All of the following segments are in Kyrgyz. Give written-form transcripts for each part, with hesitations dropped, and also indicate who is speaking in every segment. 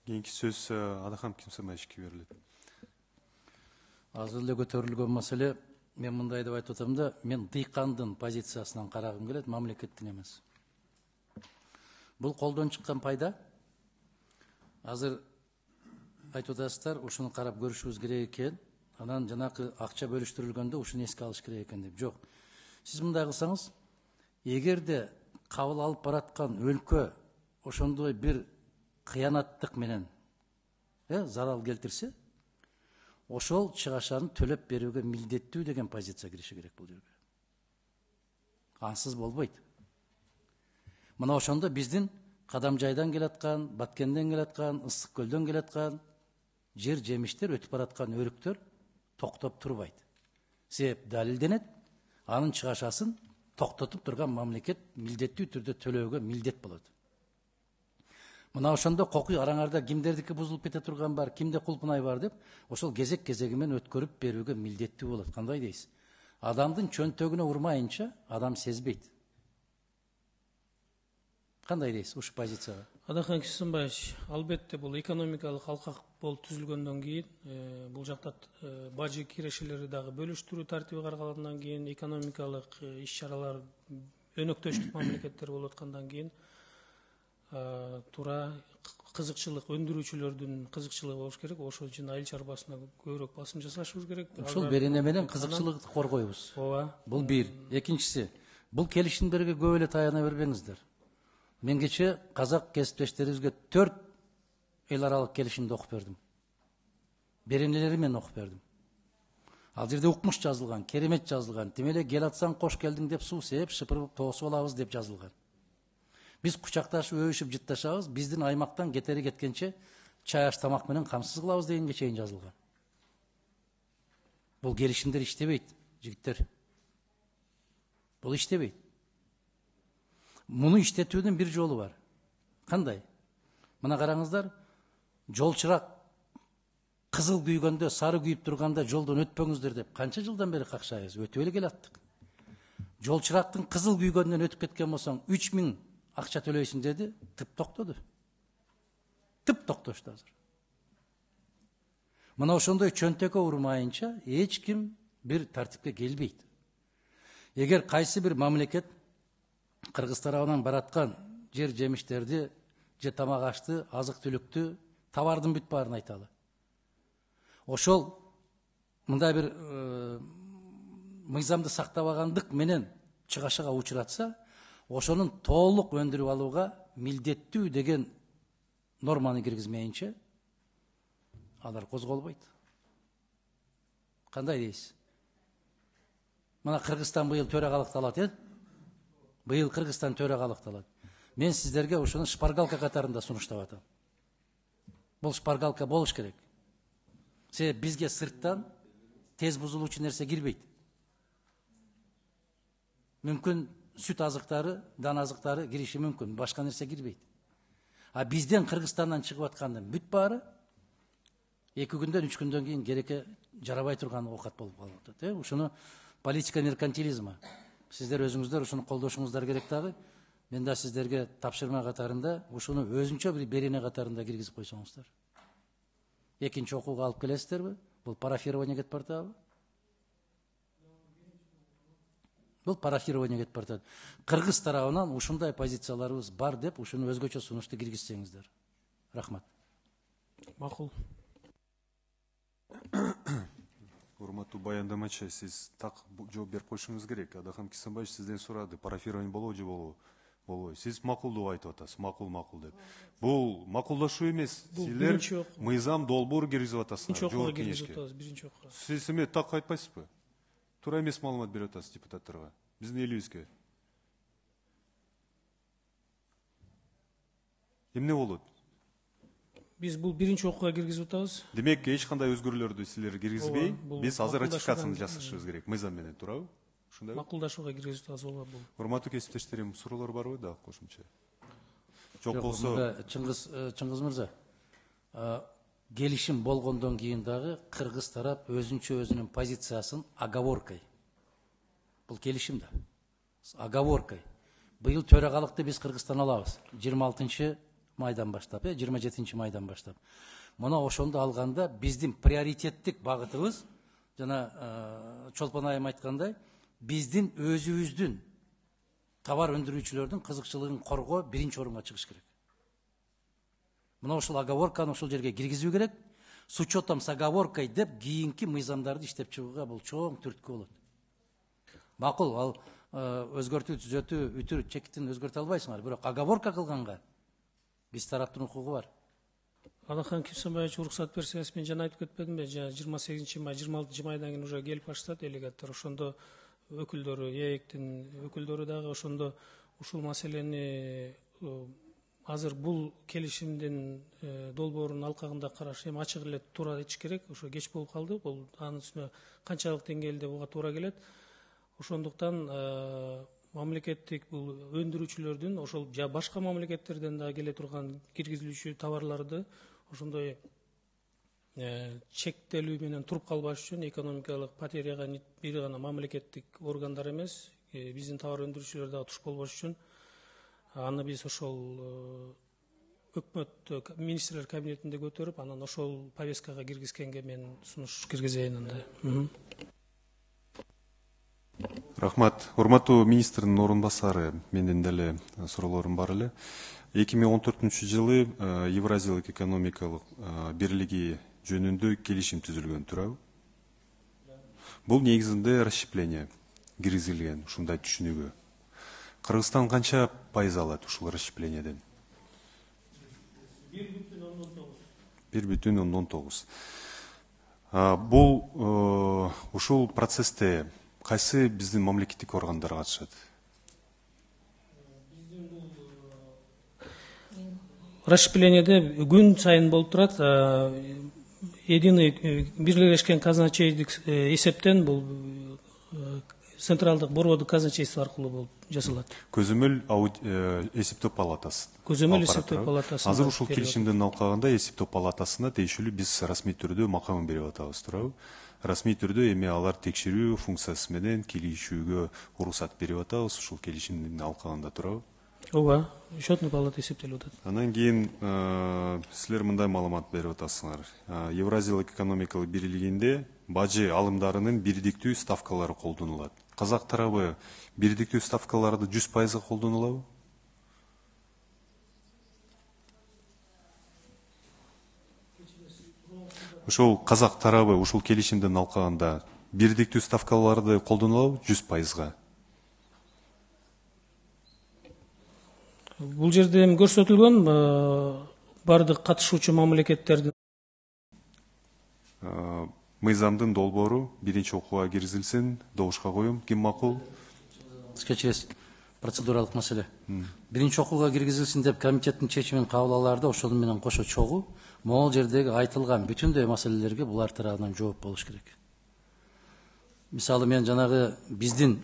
Speaker 1: Кийинки сөз Адахам Кимсамаевичке берилет.
Speaker 2: Азыр эле көтөрүлгөн маселе, мен мындай деп айтып атам да, мен дыйкандын позициясынан карагым келет, мамлекеттин эмес. Бул колдон чыккан пайда. Азыр айтып атасыздар, ушуну карап көрүшүбүз керек экен. Анан жанакы акча бөлүштүрүлгөндө ушуну эске алыш керек экен деп. Жок. Сиз мындай кылсаңыз, эгерде кабыл алып бараткан өлкө ошондой бир кыянаттык менен зарал келтирсе, ошол чыгашаны төлөп берүүгө милдеттүү деген позиция кириши керек бул жерге. Ансыз болбойт. Мына ошондо биздин Кадамжайдан келаткан, Баткенден келаткан, Ысык көлдөн келаткан жер жемиштер, өтүп бараткан өрүктөр токтоп турбайт. Себеп далилденет, анын чыгашасын токтотуп турган мамлекет милдеттүү түрдө төлөөгө милдет болот. Мына ошондо кокуй араңарда кимдердики бузулуп кете турган бар, кимде кулпунай бар деп, ошол кезек-кезеги менен өткөрүп берүүгө милдеттүү болот. Кандай дейсиз? Адамдын чөнтөгүнө урмайынча адам сезбейт. Кандай дейсиз ушу позицияга?
Speaker 3: Адахан Кимсамаевич, албетте бул экономикалык алкак болуп түзүлгөндөн кийин, бул жакта бажы кирешелери дагы бөлүштүрүү тартиби каралгандан кийин, экономикалык иш-чаралар өнөктөштүк мамлекеттер болуп аткандан кийин туура кызыкчылык өндүрүүчүлөрдүн кызыкчылыгы болуш керек. Ошол үчүн айыл чарбасына көбүрөөк басым жасашыбыз керек.
Speaker 2: Ушул берене менен кызыкчылыкты коргойбуз.
Speaker 3: Ооба.
Speaker 2: Бул бир. Экинчиси, бул келишимдерге көп эле таяна бербеңиздер. Мен кече казак кесиптештерибизге 4 эл аралык келишимди окуп бердим. Беренелери менен окуп бердим. Ал жерде укмуш жазылган, керемет жазылган. Демеле кел атсаң кош келдиң деп суу сээп, шыпырып тоосуп алабыз деп жазылган. Биз кучакташып, өбүшүп жытташабыз, биздин аймактан кетери кеткенче чай аш тамак менен камсыз кылабыз дегенге чейин жазылган. Бул келишимдер иштебейт, жигиттер. Бул иштебейт. Муну иштетүүнүн бир жолу бар. Кандай? Мына караңыздар, жолчурак кызыл күйгөндө, сары күйүп турганда жолдон өтпөңүздөр деп канча жылдан бери какшайбыз, өтүп эле келаттык. Жолчурактын кызыл күйгөндөн өтүп кеткен болсоң 3000 акча төлөйсүң деди, тып токтоду. Тып токтошту азыр. Мына ошондой чөнтөккө урмайынча эч ким бир тартипке келбейт. Эгер кайсы бир мамлекет Кыргыз тарабынан бараткан жер жемиштерди, же тамак ашты, азык түлүктү, товардын бүт баарын айталы. Ошол мындай бир мыйзамды сактабагандык менен чыгашага учуратса, ошонун толук өндүрүп алууга милдеттүү деген норманы киргизмейинче алар козголбойт. Кандай дейсиз? Мына Кыргызстан быйыл төрагалыкты алат, Быйыл Кыргызстан төрагалыкты алат. Мен сиздерге ошону шпаргалка катарында сунуштап атам. Бул шпаргалка болуш керек. Себеп бизге сырттан тез бузулуучу нерсе кирбейт. Мүмкүн сүт азыктары, дан азыктары кириши мүмкүн, башка нерсе кирбейт. А бизден Кыргызстандан чыгып аткандын бүт баары 2 күндөн 3 күндөн кийин керекке жарабай турган оокат болуп калып атат. Ушуну политика меркантилизма. Сиздер өзүңүздөр ушуну колдошуңуздар керек дагы. Мен да сиздерге тапшырма катарында ушуну өзүнчө бир берене катарында киргизип койсоңуздар. Экинчи окууга алып келесиздерби? Бул парафирование кетип бартабы? Бул парафирование кетип бартат. Кыргыз тарабынан ушундай позицияларыбыз бар деп ушуну өзгөчө сунушту киргизсеңиздер. Рахмат.
Speaker 3: Макул.
Speaker 1: Урматтуу баяндамачы, сиз так жооп берип коюшуңуз керек. Адахам Кимсамаевич сизден сурады, парафирование болобу же болбойбу? Сиз макулдуу айтып атасыз, макул деп. Бул макулдашуу эмес. Силер мыйзам долбоор киргизип атасыздар. Жогорку кеңешке. Сиз эме так айтпайсызбы? Туура эмес маалымат берип атасыз депутаттарга. Биздин элибизге. Эмне болот?
Speaker 3: Биз бул биринчи окууга киргизип атабыз.
Speaker 1: Демек, эч кандай өзгөрүүлөрдү силер киргизбей, биз азыр ратификацияны жасашыбыз керек, мыйзам менен, туурабы? Ушундай.
Speaker 3: Макулдашууга киргизип атабыз бул.
Speaker 1: Урматтуу кесиптештерим, суроолор барбы да кошумча? Жок болсо,
Speaker 2: Чыңгыз мырза, келишим болгондон кийин дагы Кыргыз тарап өзүнчө өзүнүн позициясын оговоркой. Бул келишим да. Оговоркой. Быйыл төрагалыкты биз Кыргызстан алабыз. 26 майдан баштап, 27 майдан баштап. Мына ошондо алганда биздин приоритеттик багытыбыз, жана Чолпон айым айткандай, биздин өзүбүздүн товар өндүрүүчүлөрдүн кызыкчылыгын коргоо биринчи орунга чыгыш керек. Мына ошол оговорканы ошол жерге киргизүү керек. С учетом с оговоркой деп кийинки мыйзамдарды иштеп чыгууга бул чоң түрткү болот. Макул, ал өзгөртүү, түзөтүү, үтүр, чектин өзгөртө албайсыңар, бирок оговорка кылганга биз тараптын укугу бар.
Speaker 3: Адахан Кипсанбаевич, уруксат берсеңиз, мен жана айтып кетпедимби, 28 май, 26 майдан кийин уже келип баштады делегаттар. Ошондо өкүлдөрү, ээктин өкүлдөрү дагы ошондо ушул маселени азыр бул келишимдин долбоорунун алкагында караш эми ачык эле туура ичиш керек. Ошо кеч болуп калды. Бул анын үстүнө канчалык деңгээлде буга туура келет. Ошондуктан мамлекеттик бул өндүрүүчүлөрдүн ошол башка мамлекеттерден да келе турган киргизилүүчү товарларды ошондой чектелүү менен туруп калбаш үчүн экономикалык потеряга бир гана мамлекеттик органдар эмес, биздин товар өндүрүүчүлөр дагы туш болбош үчүн аны биз ошол өкмөт министрлер кабинетинде көтөрүп, анан ошол повесткага киргизгенге мен сунуш киргизейин анда.
Speaker 1: Рахмат. Урматтуу министрдин орун басары, менден деле суроолорум бар эле. 2014-жылы Евразиялык экономикалык бирлиги жөнүндө келишим түзүлгөн, туурабы? Бул негизинде расщепление киргизилген ушундай түшүнүгү. Кыргызстан канча пайыз алат ушул расщеплениядан? 1,19. Бул ушул процессте кайсы биздин мамлекеттик органдар катышат?
Speaker 3: Расщеплениеде күн сайын болуп турат. Единый бирлешкен казначейдик эсептен бул централдык борбордук казначейство аркылуу болуп жасалат.
Speaker 1: Көзөмөл эсептөө палатасы.
Speaker 3: Көзөмөл эсептөө палатасы.
Speaker 1: Азыр ушул келишимдин алкагында эсептөө палатасына тиешелүү биз расмий түрдө макам берип атабыз, туурабы? Расмий түрдө эми алар текшерүү функциясы менен келишүүгө уруксат берип атабыз ушул келишимдин алкагында, туурабы?
Speaker 3: Ооба, счетный палата эсептелип атат.
Speaker 1: Анан кийин силер мындай маалымат берип атасыңар. Евразиялык экономикалык бирлигинде бажы алымдарынын бирдиктүү ставкалары колдонулат. Казак тарабы бирдиктүү ставкаларды 100%га колдонулабы? Ошол казак тарабы ушул келишимдин алкагында бирдиктүү ставкаларды колдонулабы 100%га?
Speaker 3: Бул жерде эми көрсөтүлгөн бардык катышуучу мамлекеттердин
Speaker 1: мыйзамдын долбоору биринчи окууга киргизилсин, добушка коем. Ким макул?
Speaker 2: Кечиресиз, процедуралык маселе. Биринчи окууга киргизилсин деп комитеттин чечимин кабыл аларды, ошол менен кошо чогуу могул жердеги айтылган бүтүндөй маселелерге булар тарабынан жооп болуш керек. Мисалы мен жанагы биздин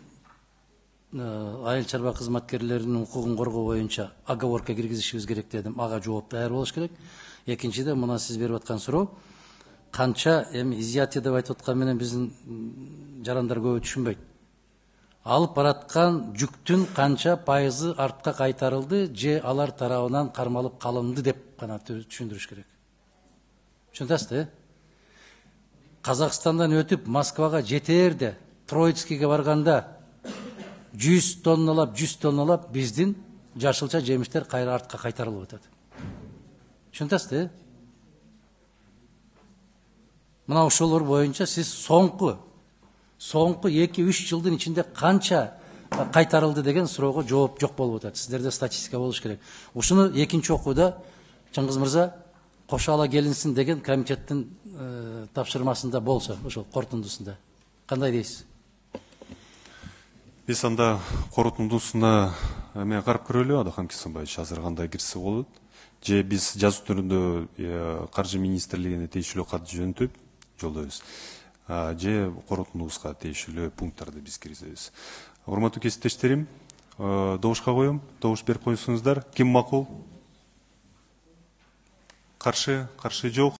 Speaker 2: айыл чарба кызматкерлеринин укугун коргоо боюнча оговорка киргизишибиз керек дедим. Ага жооп даяр болуш керек. Экинчиден мына сиз берип аткан суроо канча эми изъятие деп айтып аткан менен биздин жарандар көбү түшүнбөйт. Алып бараткан жүктүн канча пайызы артка кайтарылды же алар тарабынан кармалып калынды деп гана түшүндүрүш керек. Түшүнөсүзбү? Казакстандан өтүп Москвага жетерде Троицкийге барганда 100 тонналап биздин жашылча жемиштер кайра артка кайтарылып атат. Түшүнөсүзбү? Мына ошолор боюнча сиз соңку 2-3 жылдын ичинде канча кайтарылды деген суроого жооп жок болуп атат. Сиздерде статистика болуш керек. Ушуну экинчи окууда Чыңгыз мырза кошо ала келинсин деген комитеттин тапшырмасында болсо, ошол корутундусунда. Кандай дейсиз?
Speaker 1: Биз анда корутундусуна эме карап көрөлү, Адахан Кипсанбаевич, азыр кандай кирсе болот? Же биз жазуу түрүндө каржы министрлигине тийиштүү кат жөнөтүп жолдойбуз. Же корутундубузга тийиштүү пункттарды биз киргизебиз. Урматтуу кесиптештерим, добушка коем. Добуш берип койсуңуздар. Ким макул? Каршы жок.